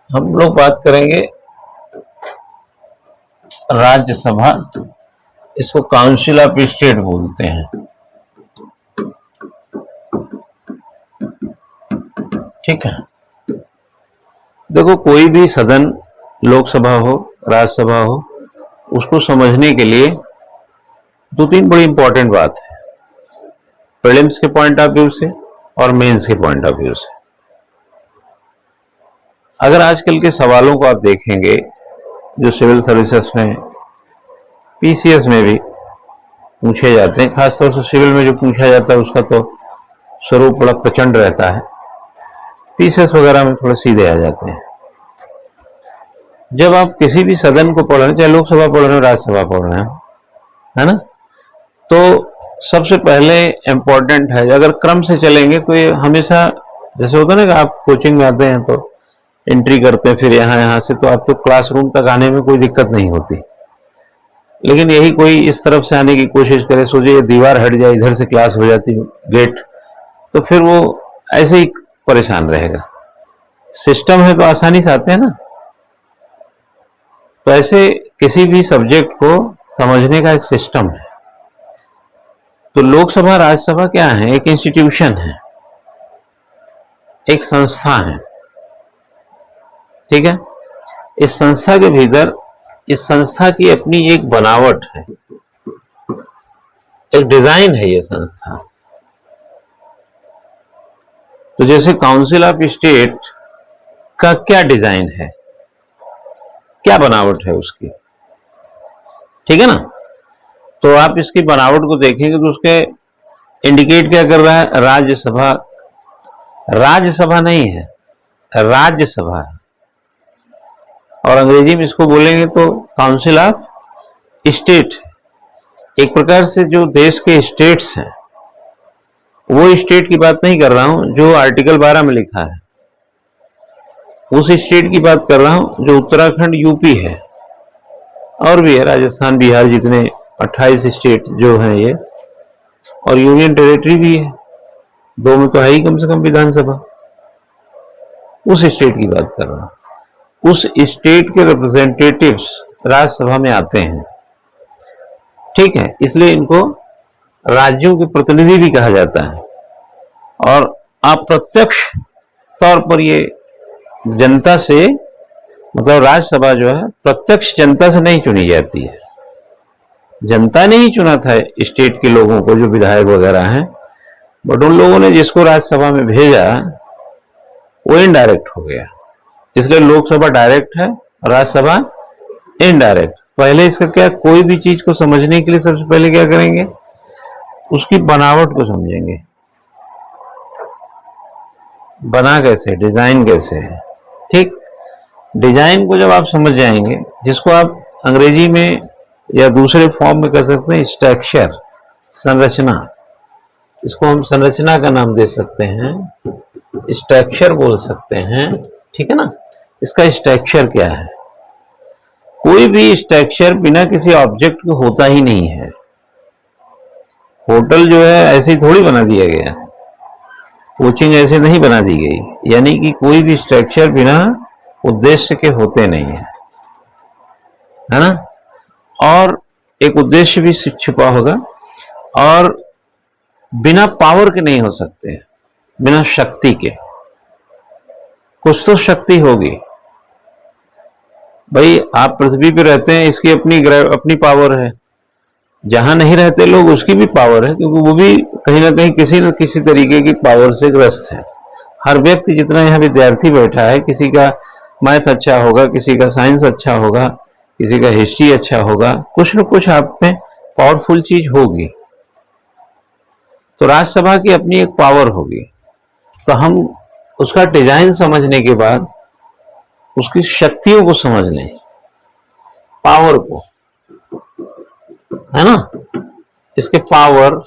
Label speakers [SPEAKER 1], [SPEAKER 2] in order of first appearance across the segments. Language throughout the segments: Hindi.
[SPEAKER 1] हम लोग बात करेंगे राज्यसभा। इसको काउंसिल ऑफ स्टेट बोलते हैं। ठीक है, देखो कोई भी सदन, लोकसभा हो राज्यसभा हो, उसको समझने के लिए दो तीन बड़ी इंपॉर्टेंट बात है, प्रीलिम्स के पॉइंट ऑफ व्यू से और मेंस के पॉइंट ऑफ व्यू से। अगर आजकल के सवालों को आप देखेंगे जो सिविल सर्विसेज में, पीसीएस में भी पूछे जाते हैं, खासतौर से सिविल में जो पूछा जाता है उसका तो स्वरूप बड़ा प्रचंड रहता है, पीसीएस वगैरह में थोड़े सीधे आ जाते हैं। जब आप किसी भी सदन को पढ़ रहे हैं, चाहे लोकसभा पढ़ रहे हो राज्यसभा पढ़ रहे हैं, है ना, तो सबसे पहले इंपॉर्टेंट है, अगर क्रम से चलेंगे तो ये हमेशा जैसे होता है ना कि आप कोचिंग में आते हैं तो एंट्री करते हैं, फिर यहाँ से तो आपको क्लासरूम तक आने में कोई दिक्कत नहीं होती, लेकिन यही कोई इस तरफ से आने की कोशिश करे, सोचे ये दीवार हट जाए, इधर से क्लास हो जाती गेट, तो फिर वो ऐसे ही परेशान रहेगा। सिस्टम है तो आसानी से आते हैं ना। तो ऐसे किसी भी सब्जेक्ट को समझने का एक सिस्टम है। तो लोकसभा राज्यसभा क्या है? एक इंस्टीट्यूशन है, एक संस्था है। ठीक है, इस संस्था के भीतर इस संस्था की अपनी एक बनावट है, एक डिजाइन है ये संस्था। तो जैसे काउंसिल ऑफ स्टेट का क्या डिजाइन है, क्या बनावट है उसकी, ठीक है ना। तो आप इसकी बनावट को देखेंगे तो उसके इंडिकेट क्या कर रहा है? राज्यसभा। राज्यसभा नहीं है, राज्यसभा है, और अंग्रेजी में इसको बोलेंगे तो काउंसिल ऑफ स्टेट। एक प्रकार से जो देश के स्टेट्स हैं, वो स्टेट की बात नहीं कर रहा हूं जो आर्टिकल 12 में लिखा है, उस स्टेट की बात कर रहा हूं जो उत्तराखंड, यूपी है, और भी है राजस्थान, बिहार, जितने 28 स्टेट जो हैं ये, और यूनियन टेरिटरी भी है, दो में तो है ही कम से कम विधानसभा। उस स्टेट की बात कर रहा हूं। उस स्टेट के रिप्रेजेंटेटिव्स राज्यसभा में आते हैं। ठीक है, इसलिए इनको राज्यों के प्रतिनिधि भी कहा जाता है, और अप्रत्यक्ष तौर पर ये जनता से, मतलब राज्यसभा जो है प्रत्यक्ष जनता से नहीं चुनी जाती है। जनता ने ही चुना था स्टेट के लोगों को, जो विधायक वगैरह हैं, बट उन लोगों ने जिसको राज्यसभा में भेजा वो इनडायरेक्ट हो गया। इसलिए लोकसभा डायरेक्ट है, राज्यसभा इनडायरेक्ट। पहले इसका क्या, कोई भी चीज को समझने के लिए सबसे पहले क्या करेंगे? उसकी बनावट को समझेंगे, बना कैसे, डिजाइन कैसे है। ठीक, डिजाइन को जब आप समझ जाएंगे, जिसको आप अंग्रेजी में या दूसरे फॉर्म में कह सकते हैं स्ट्रक्चर, संरचना, इसको हम संरचना का नाम दे सकते हैं, स्ट्रक्चर बोल सकते हैं। ठीक है ना, इसका स्ट्रक्चर क्या है? कोई भी स्ट्रक्चर बिना किसी ऑब्जेक्ट के होता ही नहीं है। होटल जो है ऐसे ही थोड़ी बना दिया गया, कोचिंग ऐसे नहीं बना दी गई, यानी कि कोई भी स्ट्रक्चर बिना उद्देश्य के होते नहीं है ना। और एक उद्देश्य भी छिपा होगा, और बिना पावर के नहीं हो सकते, बिना शक्ति के। कुछ तो शक्ति होगी भाई। आप पृथ्वी पे रहते हैं, इसकी अपनी पावर है। जहां नहीं रहते लोग, उसकी भी पावर है, क्योंकि वो भी कहीं ना कहीं किसी न किसी तरीके की पावर से ग्रस्त है। हर व्यक्ति, जितना यहाँ विद्यार्थी बैठा है, किसी का मैथ अच्छा होगा, किसी का साइंस अच्छा होगा, किसी का हिस्ट्री अच्छा होगा, कुछ न कुछ आप में पावरफुल चीज होगी। तो राज्यसभा की अपनी एक पावर होगी। तो हम उसका डिजाइन समझने के बाद उसकी शक्तियों को समझ लें, पावर को, है ना, इसके पावर,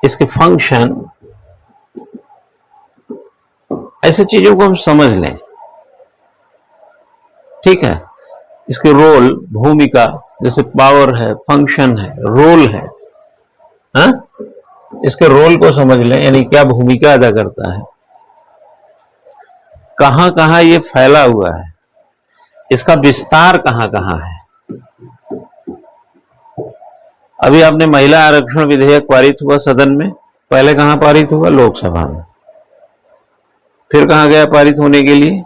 [SPEAKER 1] इसके फंक्शन, ऐसे चीजों को हम समझ लें। ठीक है, इसके रोल, भूमिका, जैसे पावर है, फंक्शन है, रोल है, हा? इसके रोल को समझ लें, यानी क्या भूमिका अदा करता है। कहां कहां ये फैला हुआ है, इसका विस्तार कहां कहां है। अभी आपने महिला आरक्षण विधेयक पारित हुआ सदन में, पहले कहां पारित हुआ? लोकसभा में। फिर कहां गया पारित होने के लिए?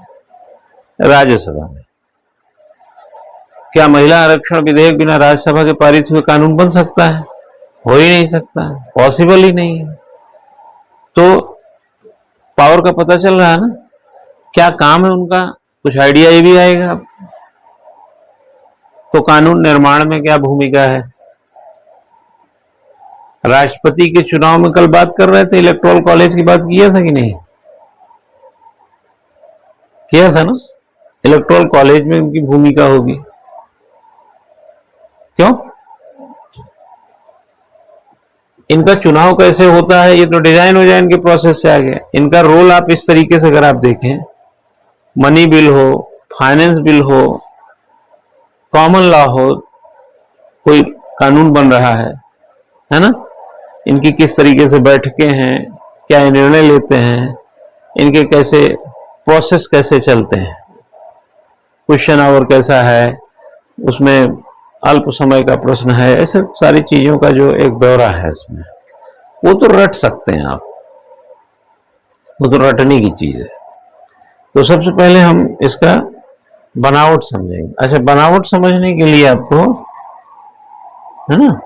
[SPEAKER 1] राज्यसभा में। क्या महिला आरक्षण विधेयक बिना राज्यसभा के पारित हुए कानून बन सकता है? हो ही नहीं सकता, पॉसिबल ही नहीं है। तो पावर का पता चल रहा है ना, क्या काम है उनका, कुछ आइडिया ये भी आएगा। तो कानून निर्माण में क्या भूमिका है? राष्ट्रपति के चुनाव में कल बात कर रहे थे, इलेक्टोरल कॉलेज की बात किया था कि नहीं किया था ना? इलेक्टोरल कॉलेज में उनकी भूमिका होगी। क्यों? इनका चुनाव कैसे होता है, ये तो डिजाइन विजाइन के प्रोसेस से आ गया। इनका रोल आप इस तरीके से अगर आप देखें, मनी बिल हो, फाइनेंस बिल हो, कॉमन लॉ हो, कोई कानून बन रहा है ना, इनकी किस तरीके से बैठकें हैं, क्या निर्णय लेते हैं, इनके कैसे प्रोसेस कैसे चलते हैं, क्वेश्चन आवर कैसा है, उसमें अल्प समय का प्रश्न है, ऐसे सारी चीजों का जो एक ब्यौरा है इसमें, वो तो रट सकते हैं आप, वो तो रटने की चीज है। तो सबसे पहले हम इसका बनावट समझेंगे। अच्छा, बनावट समझने के लिए आपको, है ना,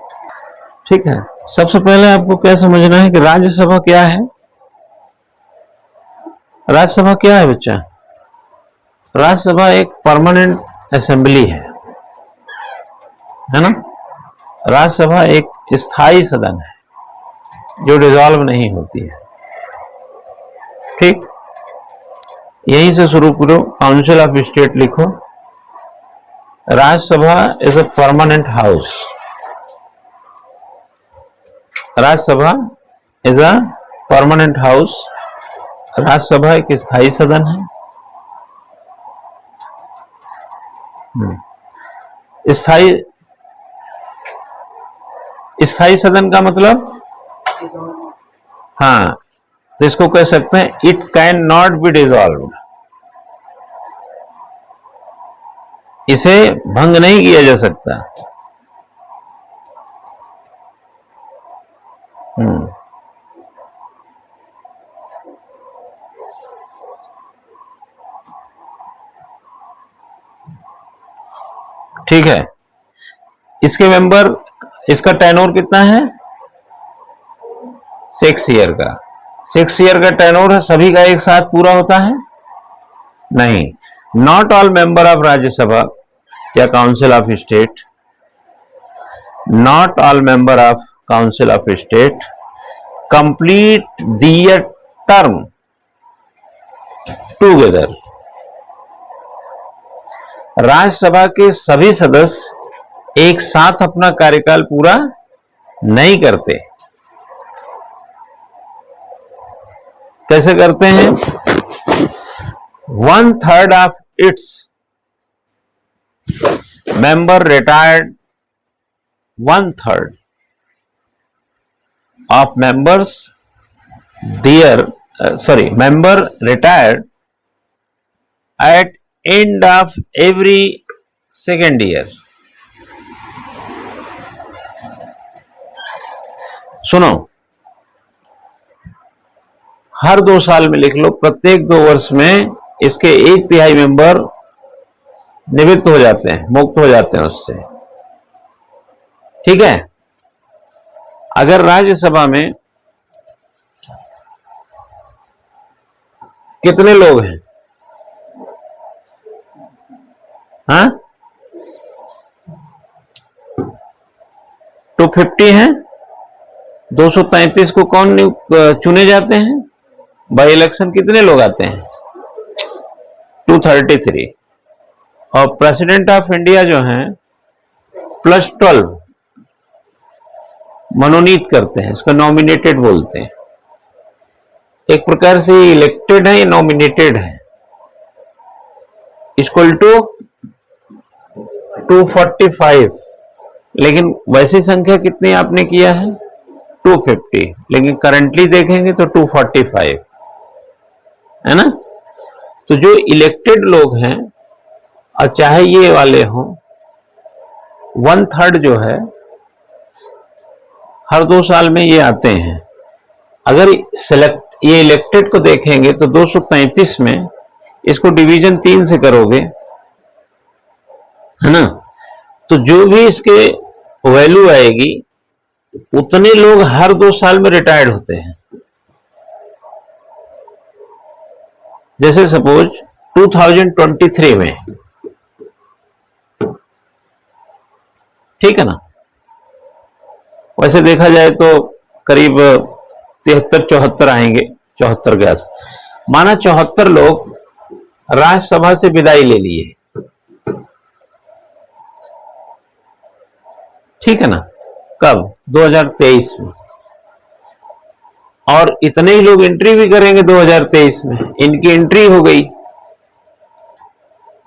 [SPEAKER 1] ठीक है, सबसे पहले आपको क्या समझना है कि राज्यसभा क्या है। राज्यसभा क्या है बच्चा? राज्यसभा एक परमानेंट असेंबली है ना। राज्यसभा एक स्थायी सदन है जो डिसॉल्व नहीं होती है। ठीक, यहीं से शुरू करो, काउंसिल ऑफ स्टेट लिखो। Rajya Sabha is a permanent house. Rajya Sabha is a permanent house. Rajya Sabha एक स्थायी सदन है। स्थायी सदन का मतलब, हाँ, तो इसको कह सकते हैं it can not be dissolve. इसे भंग नहीं किया जा सकता। ठीक है, इसके मेंबर, इसका टेनोर कितना है? 6 ईयर का। 6 ईयर का टेनोर है, सभी का एक साथ पूरा होता है? नहीं। Not all member of Rajya Sabha या council of state, not all member of council of state complete their term together. Rajya Sabha के सभी सदस्य एक साथ अपना कार्यकाल पूरा नहीं करते। कैसे करते हैं? 1/3 of its member retired, 1/3 of members member retired at end of every second year। सुनो, हर 2 साल में लिख लो, प्रत्येक 2 वर्ष में इसके 1/3 मेंबर निवृत्त हो जाते हैं, मुक्त हो जाते हैं उससे। ठीक है, अगर राज्यसभा में कितने लोग हैं? हाँ, 250 हैं। 233 को कौन चुने जाते हैं? बाई इलेक्शन कितने लोग आते हैं? 233। और प्रेसिडेंट ऑफ इंडिया जो हैं +12 मनोनीत करते हैं, इसको नॉमिनेटेड बोलते हैं। एक प्रकार से इलेक्टेड है, नॉमिनेटेड है। इक्वल टू 245, लेकिन वैसी संख्या कितनी आपने किया है? 250, लेकिन करंटली देखेंगे तो 245 है ना। तो जो इलेक्टेड लोग हैं और चाहे ये वाले हों, 1/3 जो है हर 2 साल में ये आते हैं। अगर ये इलेक्टेड को देखेंगे तो 233 में इसको डिवीजन 3 से करोगे, है ना, तो जो भी इसके वैल्यू आएगी उतने लोग हर 2 साल में रिटायर्ड होते हैं। जैसे सपोज 2023 में, ठीक है ना, वैसे देखा जाए तो करीब 73-74 आएंगे, 74 के आसपास। माना 74 लोग राज्यसभा से विदाई ले लिए, ठीक है ना, कब? 2023 में। और इतने ही लोग एंट्री भी करेंगे 2023 में, इनकी एंट्री हो गई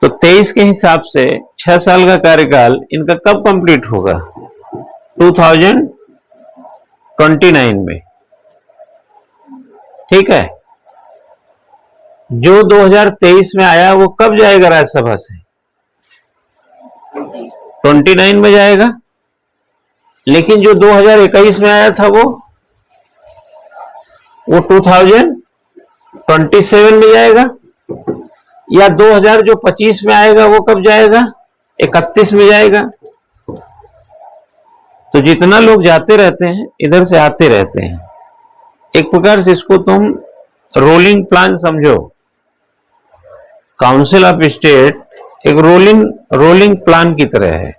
[SPEAKER 1] तो 23 के हिसाब से 6 साल का कार्यकाल इनका कब कंप्लीट होगा? 2029 में, ठीक है। जो 2023 में आया वो कब जाएगा राज्यसभा से? 29 में जाएगा। लेकिन जो 2021 में आया था वो 2027 में जाएगा, या 2000 जो 25 में आएगा वो कब जाएगा? 31 में जाएगा। तो जितना लोग जाते रहते हैं इधर से आते रहते हैं। एक प्रकार से इसको तुम रोलिंग प्लान समझो। काउंसिल ऑफ स्टेट एक रोलिंग प्लान की तरह है।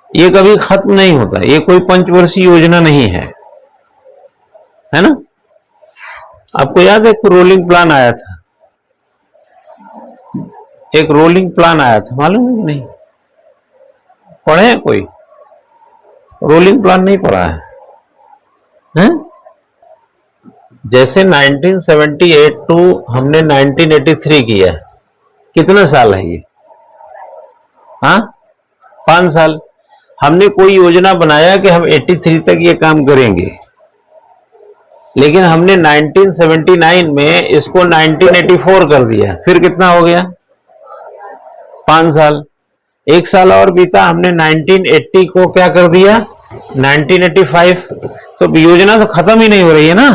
[SPEAKER 1] ये कभी खत्म नहीं होता, ये कोई पंचवर्षीय योजना नहीं है ना। आपको याद है कि रोलिंग प्लान आया था, एक रोलिंग प्लान आया था, मालूम है कि नहीं? पढ़े हैं कोई? रोलिंग प्लान नहीं पढ़ा है? जैसे 1978 टू हमने 1983 किया, कितना साल है ये? 5 साल। हमने कोई योजना बनाया कि हम 83 तक ये काम करेंगे, लेकिन हमने 1979 में इसको 1984 कर दिया। फिर कितना हो गया? 5 साल। 1 साल और बीता, हमने 1980 को क्या कर दिया? 1985। तो योजना तो खत्म ही नहीं हो रही है ना,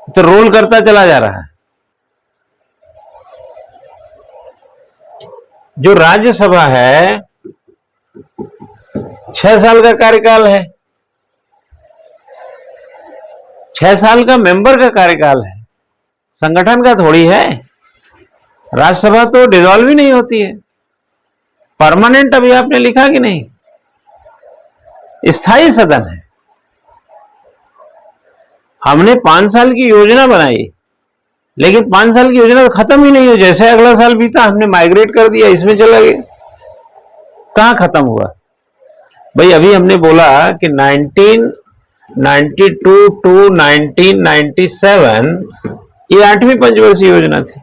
[SPEAKER 1] तो रोल करता चला जा रहा है। जो राज्यसभा है 6 साल का कार्यकाल है, 6 साल का मेंबर का कार्यकाल है, संगठन का थोड़ी है। राज्यसभा तो डिसॉल्व ही नहीं होती है, परमानेंट। अभी आपने लिखा कि नहीं? स्थायी सदन है। हमने 5 साल की योजना बनाई, लेकिन 5 साल की योजना तो खत्म ही नहीं हो। जैसे अगला साल बीता हमने माइग्रेट कर दिया, इसमें चला गया। कहां खत्म हुआ भाई? अभी हमने बोला कि 1992 टू 1997 ये 8वीं पंचवर्षीय योजना थी।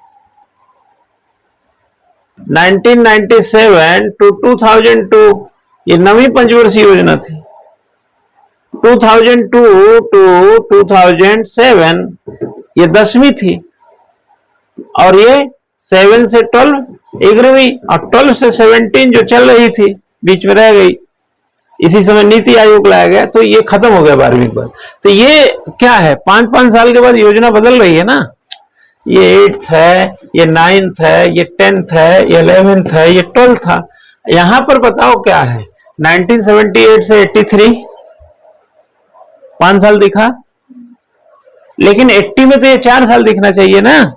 [SPEAKER 1] 1997 टू 2002 ये 9वीं पंचवर्षीय योजना थी। 2002 टू 2007 ये 10वीं थी, और ये 7 से 12 11वीं, और 12 से 17 जो चल रही थी बीच में रह गई। इसी समय नीति आयोग लाया गया, तो ये खत्म हो गया 12वीं के बाद। तो ये क्या है? 5-5 साल के बाद योजना बदल रही है ना। ये 8th है, ये 9th है, ये 10th है, ये 11th है, ये 12th था। यहां पर बताओ क्या है? 1978 से 83 5 साल दिखा, लेकिन 80 में तो ये 4 साल दिखना चाहिए ना,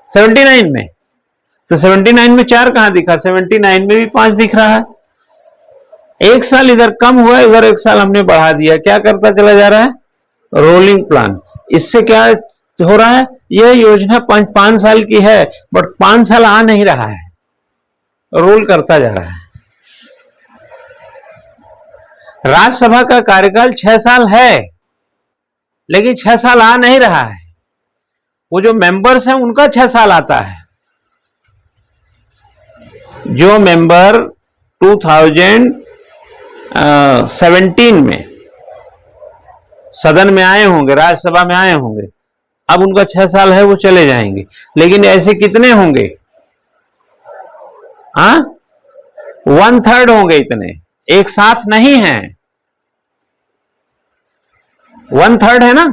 [SPEAKER 1] 79 में। तो 79 में 4 कहां दिखा? 79 में भी 5 दिख रहा है। 1 साल इधर कम हुआ, इधर 1 साल हमने बढ़ा दिया। क्या करता चला जा रहा है? Rolling plan. इससे क्या हो रहा है? यह योजना 5 साल की है, बट 5 साल आ नहीं रहा है, रोल करता जा रहा है। राज्यसभा का कार्यकाल 6 साल है, लेकिन 6 साल आ नहीं रहा है। वो जो मेंबर्स हैं उनका 6 साल आता है। जो मेंबर 2017 में सदन में आए होंगे, राज्यसभा में आए होंगे, अब उनका 6 साल है, वो चले जाएंगे, लेकिन ऐसे कितने होंगे? हाँ, 1/3 होंगे। इतने एक साथ नहीं है, 1/3 है ना।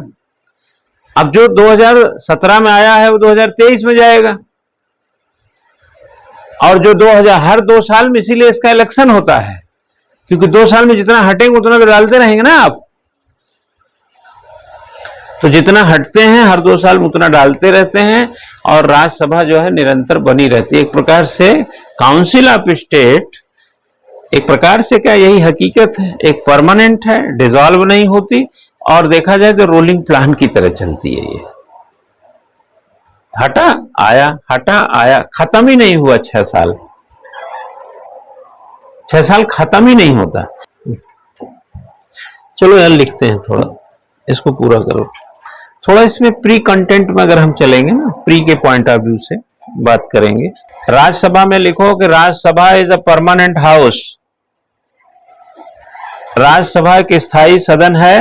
[SPEAKER 1] अब जो 2017 में आया है वो 2023 में जाएगा, और जो 2000 हर 2 साल में, इसीलिए इसका इलेक्शन होता है, क्योंकि 2 साल में जितना हटेंगे उतना तो डालते रहेंगे ना आप। तो जितना हटते हैं हर 2 साल में उतना डालते रहते हैं, और राज्यसभा जो है निरंतर बनी रहती है। एक प्रकार से काउंसिल ऑफ स्टेट, एक प्रकार से क्या यही हकीकत है, एक परमानेंट है, डिसॉल्व नहीं होती, और देखा जाए तो रोलिंग प्लान की तरह चलती है। ये हटा आया, खत्म ही नहीं हुआ 6 साल। 6 साल खत्म ही नहीं होता। चलो यार लिखते हैं, थोड़ा इसको पूरा करो। थोड़ा इसमें प्री कंटेंट में अगर हम चलेंगे ना, प्री के पॉइंट ऑफ व्यू से बात करेंगे। राज्यसभा में लिखो कि Rajya Sabha is a permanent house. Rajya Sabha एक स्थायी सदन है।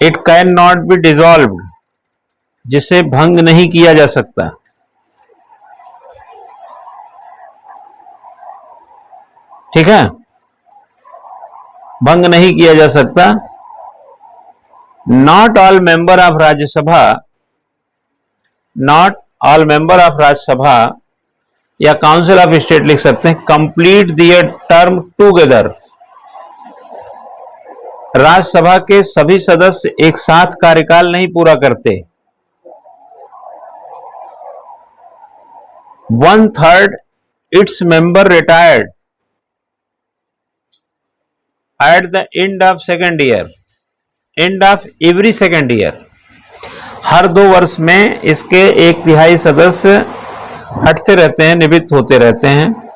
[SPEAKER 1] It can not be dissolved, जिसे भंग नहीं किया जा सकता। ठीक है, भंग नहीं किया जा सकता। Not all member of Rajya Sabha, not all member of Rajya Sabha या काउंसिल ऑफ स्टेट लिख सकते हैं, complete their term together. Rajya Sabha के सभी सदस्य एक साथ कार्यकाल नहीं पूरा करते। 1/3 its member retired at the end of second year, end of every second year. हर 2 वर्ष में इसके 1/3 सदस्य हटते रहते हैं, निवृत्त होते रहते हैं।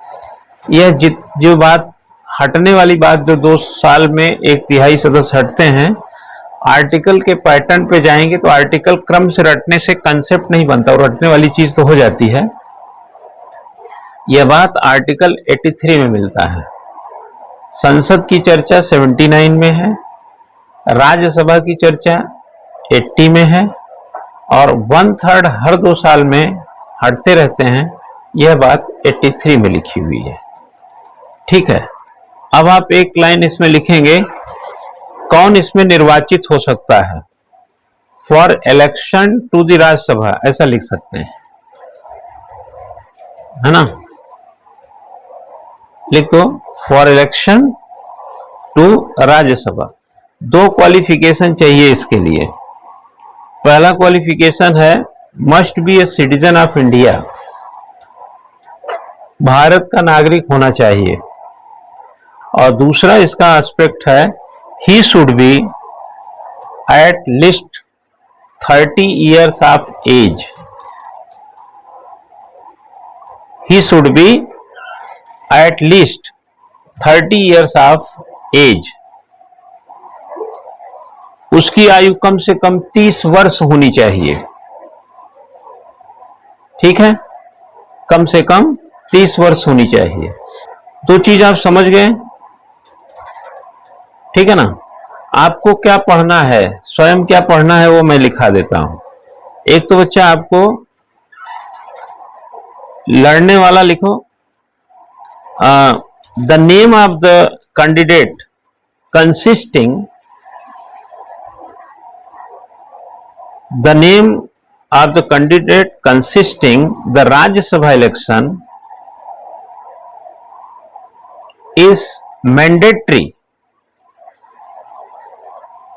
[SPEAKER 1] यह जो बात हटने वाली बात, जो 2 साल में 1/3 सदस्य हटते हैं, आर्टिकल के पैटर्न पे जाएंगे तो आर्टिकल क्रम से रटने से कंसेप्ट नहीं बनता, और रटने वाली चीज तो हो जाती है। यह बात आर्टिकल 83 में मिलता है। संसद की चर्चा 79 में है, राज्यसभा की चर्चा 80 में है, और 1/3 हर 2 साल में हटते रहते हैं, यह बात 83 में लिखी हुई है। ठीक है, अब आप एक लाइन इसमें लिखेंगे, कौन इसमें निर्वाचित हो सकता है। For election to the Rajya Sabha, ऐसा लिख सकते हैं, है ना। लिख दो, for election to Rajya Sabha. 2 qualification चाहिए इसके लिए। पहला क्वालिफिकेशन है must be a citizen of India, Bharat का नागरिक होना चाहिए। और दूसरा इसका एस्पेक्ट है he should be at least 30 years of age. He should be at least 30 years of age. उसकी आयु कम से कम 30 वर्ष होनी चाहिए। ठीक है, कम से कम 30 वर्ष होनी चाहिए। 2 चीज आप समझ गए, ठीक है ना। आपको क्या पढ़ना है, स्वयं क्या पढ़ना है, वो मैं लिखा देता हूं। एक तो बच्चा आपको लड़ने वाला लिखो, the name of the candidate consisting, the name of the candidate consisting the Rajya Sabha election is mandatory.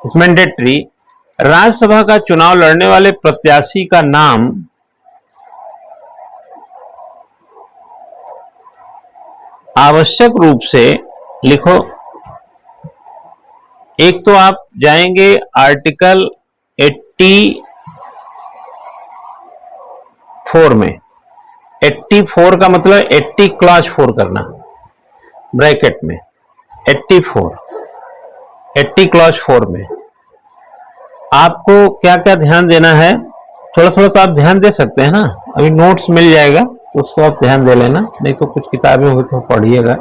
[SPEAKER 1] is mandatory. Rajya Sabha का चुनाव लड़ने वाले प्रत्याशी का नाम आवश्यक रूप से लिखो। एक तो आप जाएंगे आर्टिकल 84 में। 84 का मतलब 80 क्लॉज 4 करना, ब्रैकेट में 84, 80 क्लॉज 4 में आपको क्या क्या ध्यान देना है। थोड़ा थोड़ा तो आप ध्यान दे सकते हैं ना, अभी नोट्स मिल जाएगा तो उसको आप ध्यान दे लेना, नहीं तो कुछ किताबें हो तो पढ़िएगा।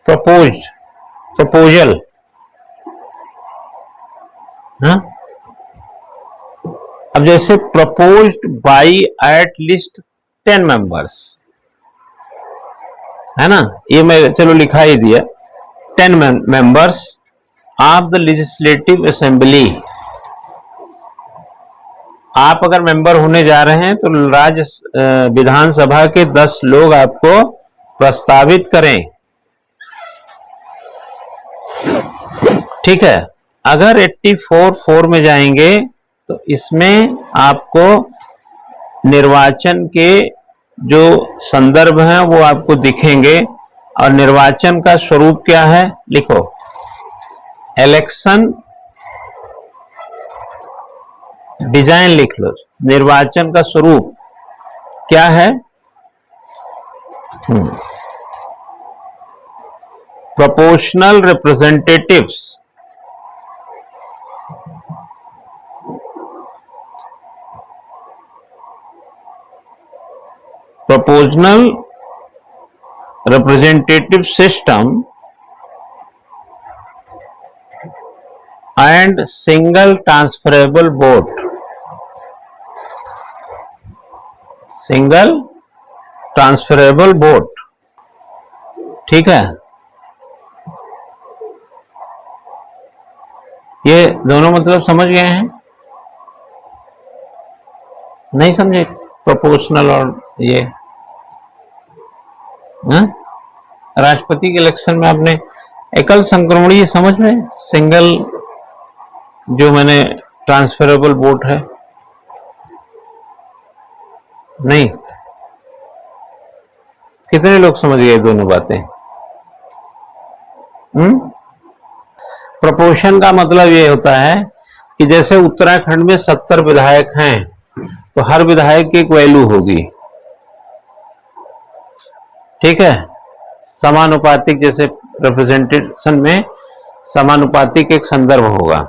[SPEAKER 1] प्रपोजल, हाँ, अब जैसे proposed by at least 10 members, है ना, ये मैं चलो लिखा ही दिया, 10 members of the legislative assembly. आप अगर मेंबर होने जा रहे हैं तो राज्य विधानसभा के 10 लोग आपको प्रस्तावित करें, ठीक है। अगर 84(4) में जाएंगे तो इसमें आपको निर्वाचन के जो संदर्भ हैं वो आपको दिखेंगे, और निर्वाचन का स्वरूप क्या है लिखो, इलेक्शन डिजाइन लिख लो। निर्वाचन का स्वरूप क्या है, proportional representatives, proportional representative system and single transferable vote, single transferable vote, ठीक है। ये दोनों मतलब समझ गए हैं, नहीं समझे, प्रोपोर्शनल और ये, हाँ? राष्ट्रपति के इलेक्शन में आपने एकल संक्रमणीय समझ में, सिंगल जो मैंने ट्रांसफरेबल वोट है, नहीं, कितने लोग समझ गए दोनों बातें? प्रोपोर्शन का मतलब ये होता है कि जैसे उत्तराखंड में 70 विधायक हैं तो हर विधायक की एक वैल्यू होगी, ठीक है। समानुपातिक, जैसे रिप्रेजेंटेशन में समानुपातिक एक संदर्भ होगा।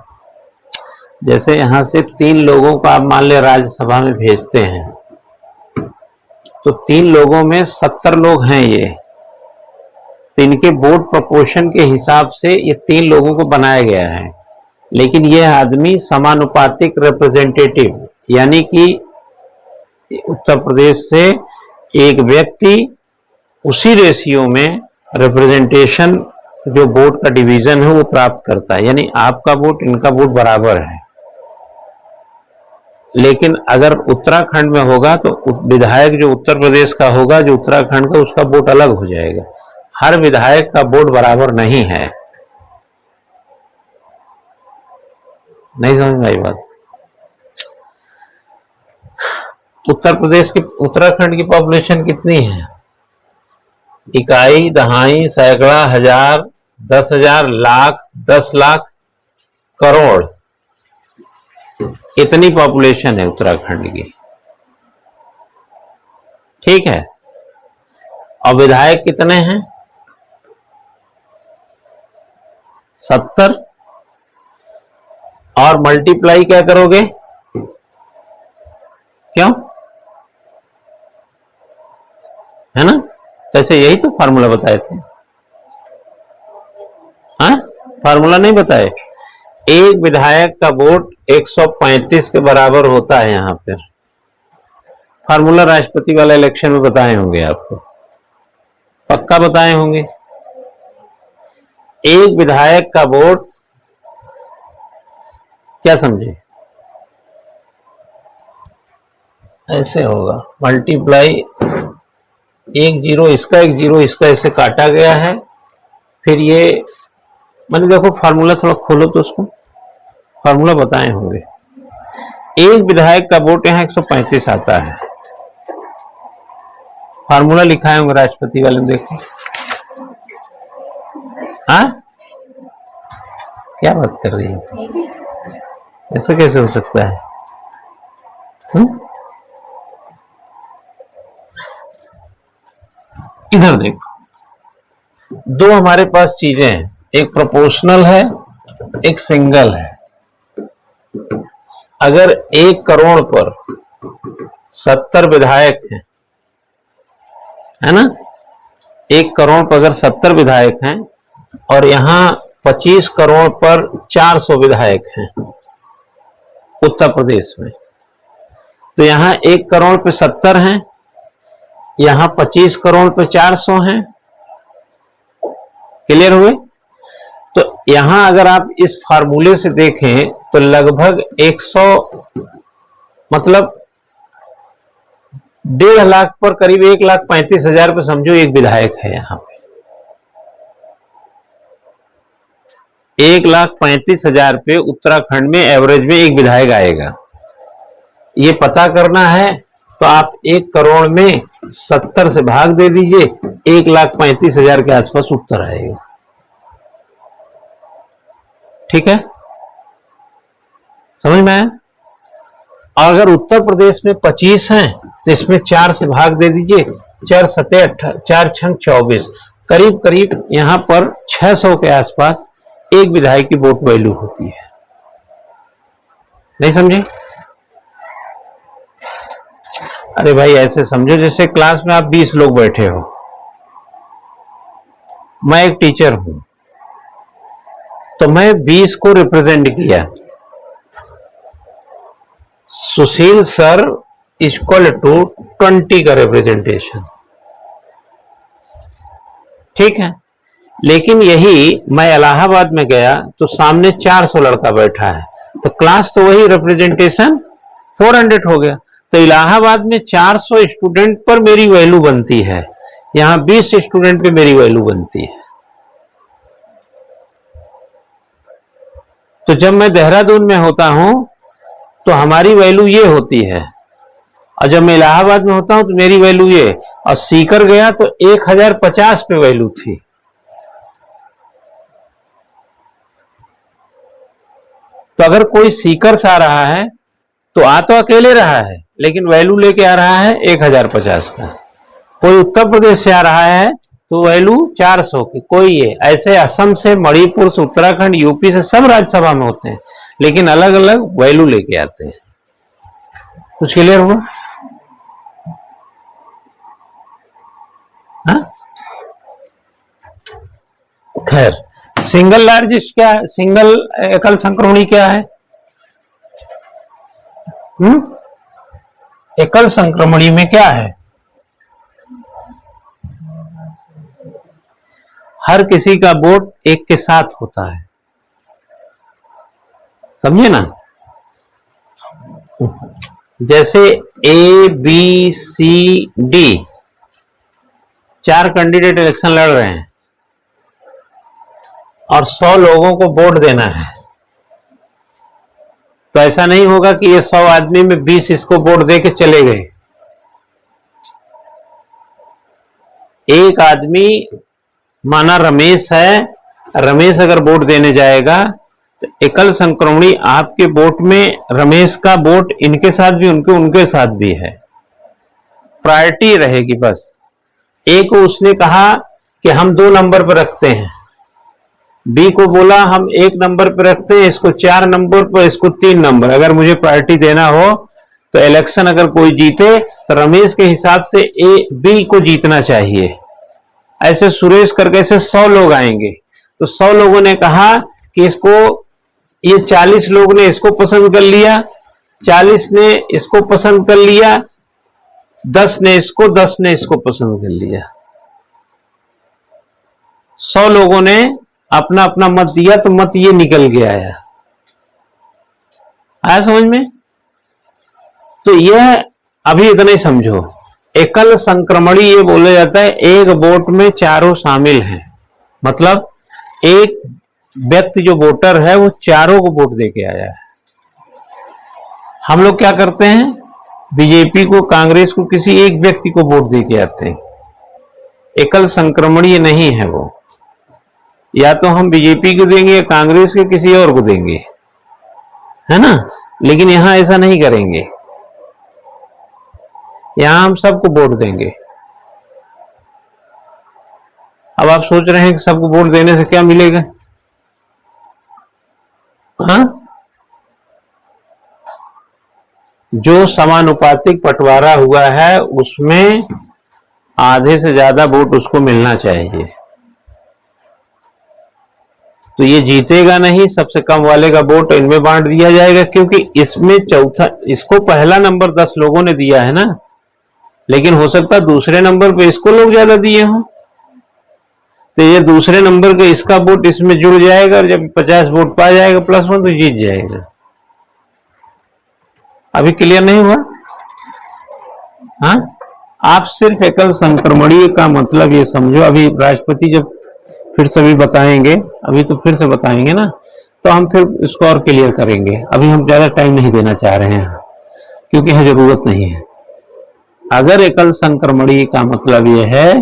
[SPEAKER 1] जैसे यहां से 3 लोगों को आप मान ले राज्यसभा में भेजते हैं, तो 3 लोगों में 70 लोग हैं ये, तो इनके वोट प्रोपोर्शन के हिसाब से ये 3 लोगों को बनाया गया है। लेकिन यह आदमी समानुपातिक रिप्रेजेंटेटिव, यानी कि उत्तर प्रदेश से एक व्यक्ति उसी रेशियो में रिप्रेजेंटेशन, जो वोट का डिवीजन है वो प्राप्त करता है, यानी आपका वोट इनका वोट बराबर है। लेकिन अगर उत्तराखंड में होगा तो विधायक जो उत्तर प्रदेश का होगा, जो उत्तराखंड का, उसका वोट अलग हो जाएगा। हर विधायक का वोट बराबर नहीं है, नहीं समझ में आई बात? उत्तर प्रदेश की, उत्तराखंड की पॉपुलेशन कितनी है? इकाई, दहाई, सैकड़ा, हजार, 10,000, लाख, 10 लाख, करोड़, इतनी पॉपुलेशन है उत्तराखंड की, ठीक है। और विधायक कितने हैं? 70, और मल्टीप्लाई क्या करोगे, क्यों, है ना? कैसे, यही तो फार्मूला बताए थे, हाँ? फार्मूला नहीं बताए? एक विधायक का वोट 135 के बराबर होता है। यहां पर फार्मूला राष्ट्रपति वाला इलेक्शन में बताए होंगे, आपको पक्का बताए होंगे। एक विधायक का वोट, क्या समझे, ऐसे होगा, मल्टीप्लाई 1 0, इसका 1 0, इसका ऐसे काटा गया है, फिर ये, मैंने देखो फार्मूला थोड़ा खोलो तो उसको, फार्मूला बताए होंगे। एक विधायक का वोट यहां 135 आता है, फार्मूला लिखा है होंगे राष्ट्रपति वाले में, देखो। हाँ, क्या बात कर रही है, ऐसा कैसे हो सकता है? इधर देखो, दो हमारे पास चीजें हैं, एक प्रोपोर्शनल है, एक सिंगल है। अगर 1 करोड़ पर 70 विधायक हैं, है ना, 1 करोड़ पर अगर 70 विधायक हैं, और यहां 25 करोड़ पर 400 विधायक हैं उत्तर प्रदेश में, तो यहां 1 करोड़ पे 70 हैं, यहां 25 करोड़ पे 400 हैं। क्लियर हुए? तो यहां अगर आप इस फार्मूले से देखें तो लगभग 100 मतलब 1.5 लाख पर करीब 1,35,000 पे समझो एक विधायक है। यहां पे 1,35,000 पे उत्तराखंड में एवरेज में एक विधायक आएगा। ये पता करना है तो आप 1 करोड़ में 70 से भाग दे दीजिए, 1,35,000 के आसपास उत्तर आएगा। ठीक है, समझ में आया? और अगर उत्तर प्रदेश में 25 हैं तो इसमें 4 से भाग दे दीजिए, 4 सते 4 छंग 24, करीब करीब यहां पर 600 के आसपास एक विधायक की वोट वैल्यू होती है। नहीं समझे? अरे भाई ऐसे समझो जैसे क्लास में आप 20 लोग बैठे हो, मैं एक टीचर हूं, तो मैं 20 को रिप्रेजेंट किया। सुशील सर इक्वल टू 20 का रिप्रेजेंटेशन। ठीक है, लेकिन यही मैं इलाहाबाद में गया तो सामने 400 लड़का बैठा है, तो क्लास तो वही, रिप्रेजेंटेशन 400 हो गया। तो इलाहाबाद में 400 स्टूडेंट पर मेरी वैल्यू बनती है, यहां 20 स्टूडेंट पे मेरी वैल्यू बनती है। तो जब मैं देहरादून में होता हूं तो हमारी वैल्यू ये होती है, और जब मैं इलाहाबाद में होता हूं तो मेरी वैल्यू ये, और सीकर गया तो 1050 पे वैल्यू थी। तो अगर कोई सीकर से आ रहा है तो आ तो अकेले रहा है, लेकिन वैल्यू लेके आ रहा है 1050 का। कोई उत्तर प्रदेश से आ रहा है तो वैल्यू 400 की। कोई ये ऐसे असम से, मणिपुर से, उत्तराखंड, यूपी से सब राज्यसभा में होते हैं, लेकिन अलग अलग वैल्यू लेके आते हैं। कुछ क्लियर हुआ? खैर, सिंगल लार्जेस्ट क्या है, सिंगल एकल संक्रमणी क्या है? एकल संक्रमणी में क्या है? हर किसी का वोट एक के साथ होता है, समझे ना? जैसे A B C D 4 candidate election लड़ रहे हैं और 100 लोगों को वोट देना है, तो ऐसा नहीं होगा कि ये 100 आदमी में 20 इसको वोट दे के चले गए। एक आदमी, माना रमेश है, रमेश अगर वोट देने जाएगा तो एकल संक्रमणी आपके वोट में रमेश का वोट इनके साथ भी, उनके साथ भी है, प्रायोरिटी रहेगी। बस ए को उसने कहा कि हम 2 नंबर पर रखते हैं, बी को बोला हम 1 नंबर पर रखते हैं, इसको 4 नंबर पर, इसको 3 नंबर। अगर मुझे प्रायोरिटी देना हो तो इलेक्शन अगर कोई जीते तो रमेश के हिसाब से ए बी को जीतना चाहिए। ऐसे सुरेश करके ऐसे 100 लोग आएंगे, तो 100 लोगों ने कहा कि इसको, ये 40 लोग ने इसको पसंद कर लिया, 40 ने इसको पसंद कर लिया, 10 ने इसको, 10 ने इसको पसंद कर लिया। 100 लोगों ने अपना अपना मत दिया, तो मत ये निकल के आया। आया समझ में? तो यह अभी इतना ही समझो, एकल संक्रमणी ये बोला जाता है एक वोट में चारों शामिल हैं, मतलब एक व्यक्ति जो वोटर है वो चारों को वोट देके आया है। हम लोग क्या करते हैं, बीजेपी को, कांग्रेस को, किसी एक व्यक्ति को वोट देके आते हैं। एकल संक्रमणी नहीं है वो, या तो हम बीजेपी को देंगे या कांग्रेस के किसी और को देंगे, है ना? लेकिन यहां ऐसा नहीं करेंगे, यहां हम सबको वोट देंगे। अब आप सोच रहे हैं कि सबको वोट देने से क्या मिलेगा? हाँ, जो समानुपातिक बंटवारा हुआ है उसमें आधे से ज्यादा वोट उसको मिलना चाहिए। तो ये जीतेगा नहीं, सबसे कम वाले का वोट इनमें बांट दिया जाएगा, क्योंकि इसमें चौथा, इसको पहला नंबर 10 लोगों ने दिया है ना, लेकिन हो सकता है दूसरे नंबर पे इसको लोग ज्यादा दिए हों, तो ये दूसरे नंबर का इसका वोट इसमें जुड़ जाएगा और जब 50 वोट पा जाएगा +1 तो जीत जाएगा। अभी क्लियर नहीं हुआ? हाँ, आप सिर्फ एकल संक्रमणीय का मतलब ये समझो। अभी राष्ट्रपति जब फिर से भी बताएंगे, अभी तो फिर से बताएंगे ना, तो हम फिर इसको और क्लियर करेंगे। अभी हम ज्यादा टाइम नहीं देना चाह रहे हैं क्योंकि यह जरूरत नहीं है। अगर एकल संक्रमणीय का मतलब यह है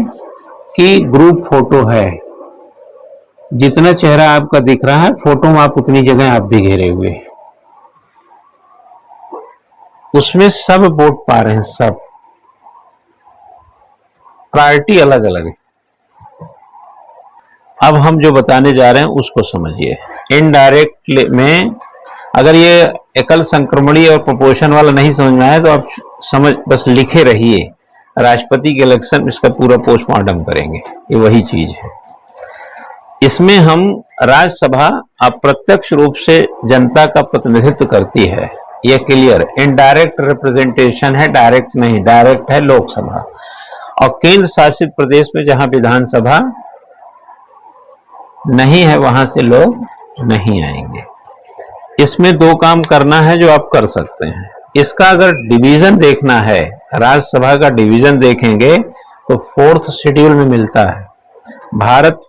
[SPEAKER 1] कि ग्रुप फोटो है, जितना चेहरा आपका दिख रहा है फोटो में, आप उतनी जगह आप भी घेरे हुए, उसमें सब वोट पा रहे हैं, सब प्रायोरिटी अलग अलग है। अब हम जो बताने जा रहे हैं उसको समझिए। इनडायरेक्ट में अगर ये एकल संक्रमणीय और प्रोपोर्शन वाला नहीं समझ में आया तो आप समझ बस लिखे रहिए, राष्ट्रपति के इलेक्शन में इसका पूरा पोस्टमार्टम करेंगे, ये वही चीज है। इसमें हम राज्यसभा अप्रत्यक्ष रूप से जनता का प्रतिनिधित्व करती है, यह क्लियर। इनडायरेक्ट रिप्रेजेंटेशन है, डायरेक्ट नहीं। डायरेक्ट है लोकसभा, और केंद्र शासित प्रदेश में जहां विधानसभा नहीं है वहां से लोग नहीं आएंगे। इसमें 2 काम करना है जो आप कर सकते हैं। इसका अगर डिवीजन देखना है, राज्यसभा का डिवीजन देखेंगे तो 4th शेड्यूल में मिलता है। भारत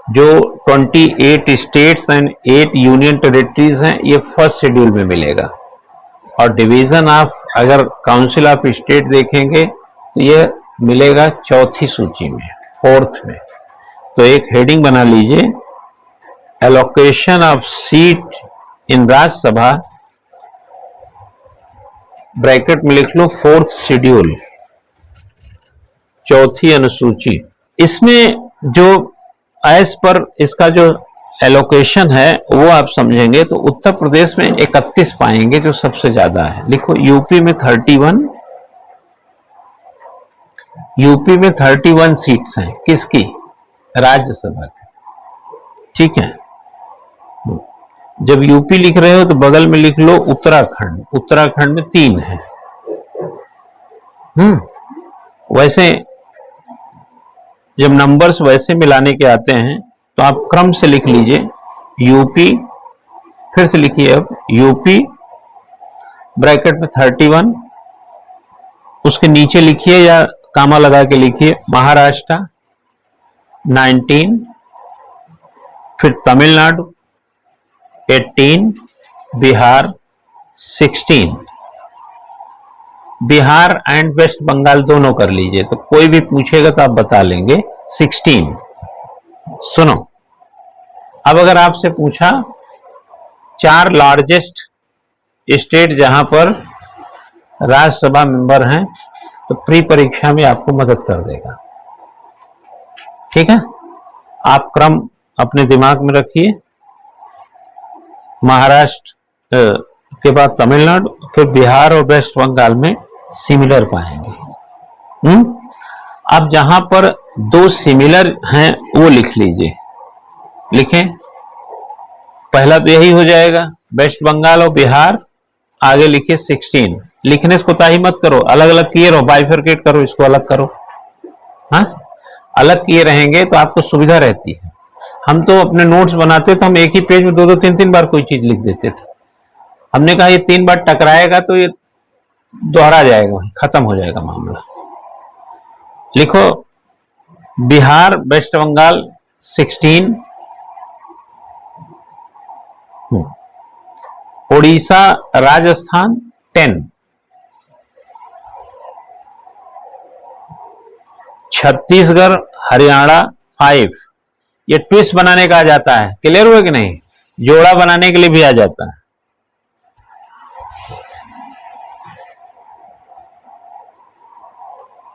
[SPEAKER 1] जो 28 स्टेट्स एंड 8 यूनियन टेरिटरीज हैं, ये 1st शेड्यूल में मिलेगा। और डिवीजन ऑफ अगर काउंसिल ऑफ स्टेट देखेंगे तो ये मिलेगा 4थी सूची में, 4th में। तो एक हेडिंग बना लीजिए, allocation of seat in Rajya Sabha, bracket में लिख लो 4th शेड्यूल, 4थी अनुसूची। इसमें जो एज पर इसका जो एलोकेशन है वो आप समझेंगे तो उत्तर प्रदेश में 31 पाएंगे जो सबसे ज्यादा है। लिखो यूपी में 31, यूपी में 31 सीट्स हैं, किसकी? राज्यसभा की, ठीक है। जब यूपी लिख रहे हो तो बगल में लिख लो उत्तराखंड, उत्तराखंड में 3 है। वैसे जब नंबर्स वैसे मिलाने के आते हैं तो आप क्रम से लिख लीजिए, यूपी, फिर से लिखिए अब यूपी ब्रैकेट में 31, उसके नीचे लिखिए या कामा लगा के लिखिए महाराष्ट्र 19, फिर तमिलनाडु 18, बिहार 16, बिहार एंड वेस्ट बंगाल दोनों कर लीजिए, तो कोई भी पूछेगा तो आप बता लेंगे 16। सुनो, अब अगर आपसे पूछा 4 लार्जेस्ट स्टेट जहां पर राज्यसभा मेंबर हैं, तो प्री परीक्षा में आपको मदद कर देगा, ठीक है। आप क्रम अपने दिमाग में रखिए, महाराष्ट्र के बाद तमिलनाडु, फिर बिहार और वेस्ट बंगाल में सिमिलर पाएंगे। अब जहां पर 2 सिमिलर हैं वो लिख लीजिए, लिखें। पहला तो यही हो जाएगा, वेस्ट बंगाल और बिहार, आगे लिखिए 16। लिखने से कोताही मत करो, अलग अलग किए रहो, बाइफरकेट करो, इसको अलग करो। हाँ, अलग किए रहेंगे तो आपको सुविधा रहती है। हम तो अपने नोट्स बनाते तो हम एक ही पेज में 2-2, 3-3 बार कोई चीज लिख देते थे। हमने कहा ये 3 बार टकराएगा तो ये दोहरा जाएगा, खत्म हो जाएगा मामला। लिखो बिहार वेस्ट बंगाल 16, उड़ीसा राजस्थान 10, छत्तीसगढ़ हरियाणा 5। ये ट्विस्ट बनाने का आ जाता है, क्लियर हुआ कि नहीं? जोड़ा बनाने के लिए भी आ जाता है।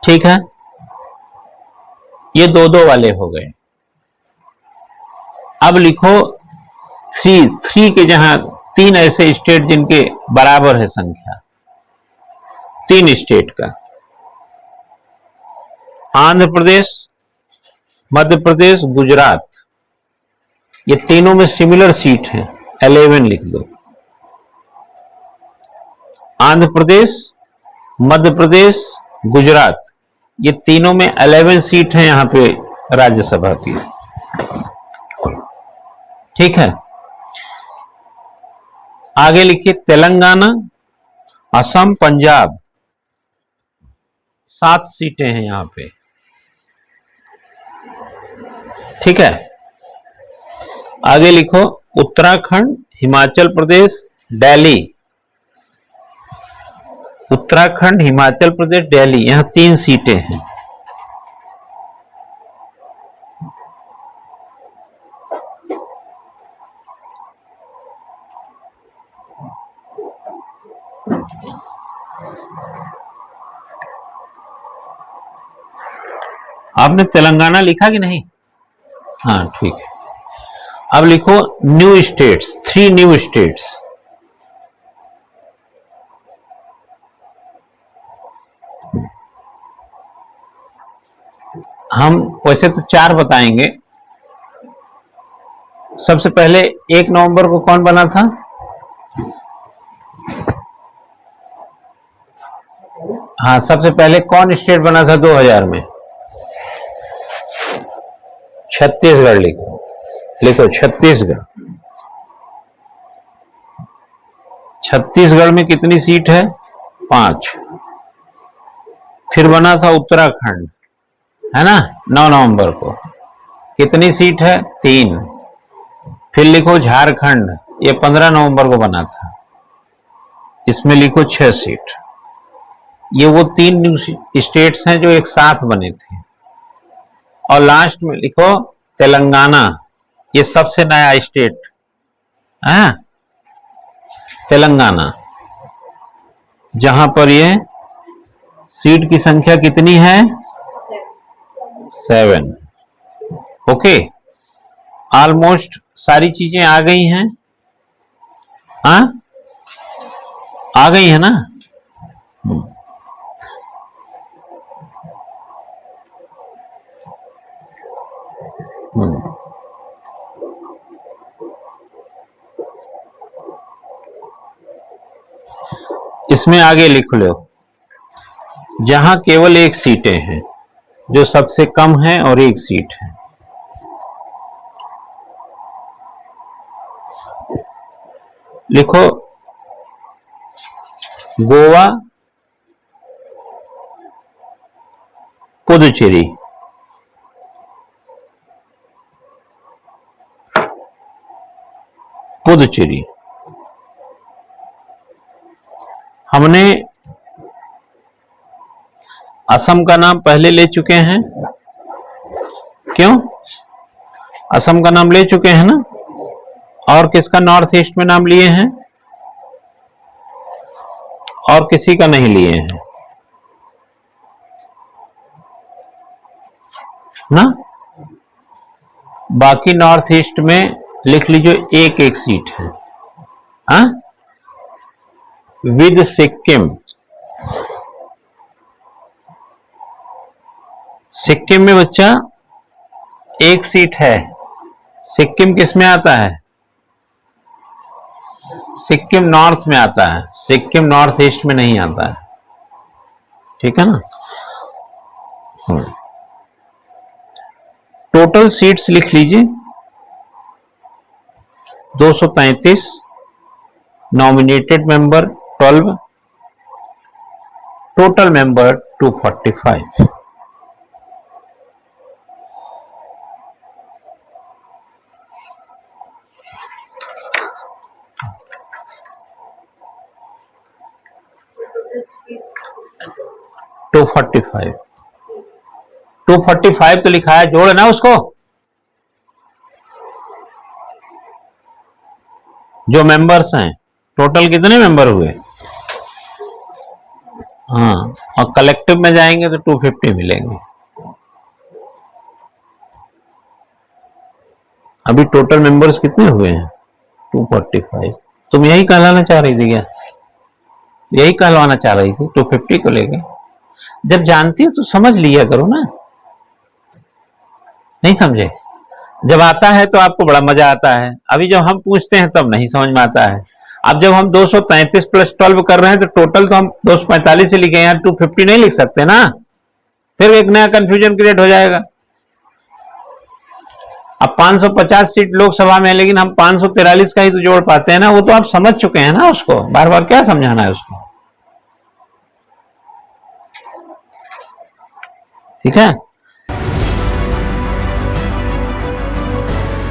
[SPEAKER 1] ठीक है, ये 2-2 वाले हो गए। अब लिखो 3 के जहां 3 ऐसे स्टेट जिनके बराबर है संख्या, 3 स्टेट का, आंध्र प्रदेश, मध्य प्रदेश, गुजरात, ये तीनों में सिमिलर सीट है, 11 लिख दो। आंध्र प्रदेश, मध्य प्रदेश, गुजरात, ये तीनों में 11 सीट है यहां पे राज्यसभा की। ठीक है, आगे लिखिए तेलंगाना, असम, पंजाब, 7 सीटें हैं यहां पे। ठीक है, आगे लिखो उत्तराखंड, हिमाचल प्रदेश, दिल्ली, उत्तराखंड, हिमाचल प्रदेश, दिल्ली, यहां 3 सीटें हैं। आपने तेलंगाना लिखा कि नहीं? हाँ ठीक है। अब लिखो न्यू स्टेट्स, 3 न्यू स्टेट्स। हम वैसे तो 4 बताएंगे। सबसे पहले 1 नवंबर को कौन बना था? हाँ, सबसे पहले कौन स्टेट बना था 2000 में? छत्तीसगढ़ लिखो, लिखो छत्तीसगढ़। छत्तीसगढ़ में कितनी सीट है? 5। फिर बना था उत्तराखंड, है ना, 9 नवंबर को, कितनी सीट है? 3। फिर लिखो झारखंड, ये 15 नवंबर को बना था, इसमें लिखो 6 सीट। ये वो 3 न्यू स्टेट्स हैं जो एक साथ बने थे। और लास्ट में लिखो तेलंगाना, ये सबसे नया स्टेट है तेलंगाना, जहां पर ये सीट की संख्या कितनी है? 7। ओके, ऑलमोस्ट सारी चीजें आ गई हैं। हाँ, आ गई है ना? इसमें आगे लिख लो, जहां केवल 1 सीटें हैं, जो सबसे कम है, और 1 सीट है। लिखो गोवा, पुदुचेरी, पुदुचेरी। हमने असम का नाम पहले ले चुके हैं, क्यों? असम का नाम ले चुके हैं ना? और किसका नॉर्थ ईस्ट में नाम लिए हैं? और किसी का नहीं लिए हैं ना? बाकी नॉर्थ ईस्ट में लिख लीजिए 1-1 सीट है। हाँ, विद सिक्किम। सिक्किम में बच्चा 1 सीट है। सिक्किम किस में आता है? सिक्किम नॉर्थ में आता है, सिक्किम नॉर्थ ईस्ट में नहीं आता है। ठीक है ना? टोटल सीट्स लिख लीजिए 235, नॉमिनेटेड मेंबर 12, टोटल मेंबर 245। $245 245 तो लिखा है, जोड़ ना उसको, जो मेंबर्स हैं। टोटल कितने मेंबर हुए? हाँ, और कलेक्टिव में जाएंगे तो 250 मिलेंगे। अभी टोटल मेंबर्स कितने हुए हैं? 245। तुम यही कहलाना चाह रही थी क्या? यही कहलवाना चाह रही थी 250 को लेके? जब जानती हो तो समझ लिया करो ना, नहीं समझे? जब आता है तो आपको बड़ा मजा आता है, अभी जब हम पूछते हैं तब नहीं समझ में आता है। अब जब हम 233 प्लस 12 कर रहे हैं तो टोटल तो हम 245 ही लिखे हैं, 250 नहीं लिख सकते ना, फिर एक नया कंफ्यूजन क्रिएट हो जाएगा। अब 550 सीट लोकसभा में है, लेकिन हम 543 का ही तो जोड़ पाते हैं ना, वो तो आप समझ चुके हैं ना, उसको बार बार क्या समझाना है उसको। ठीक है।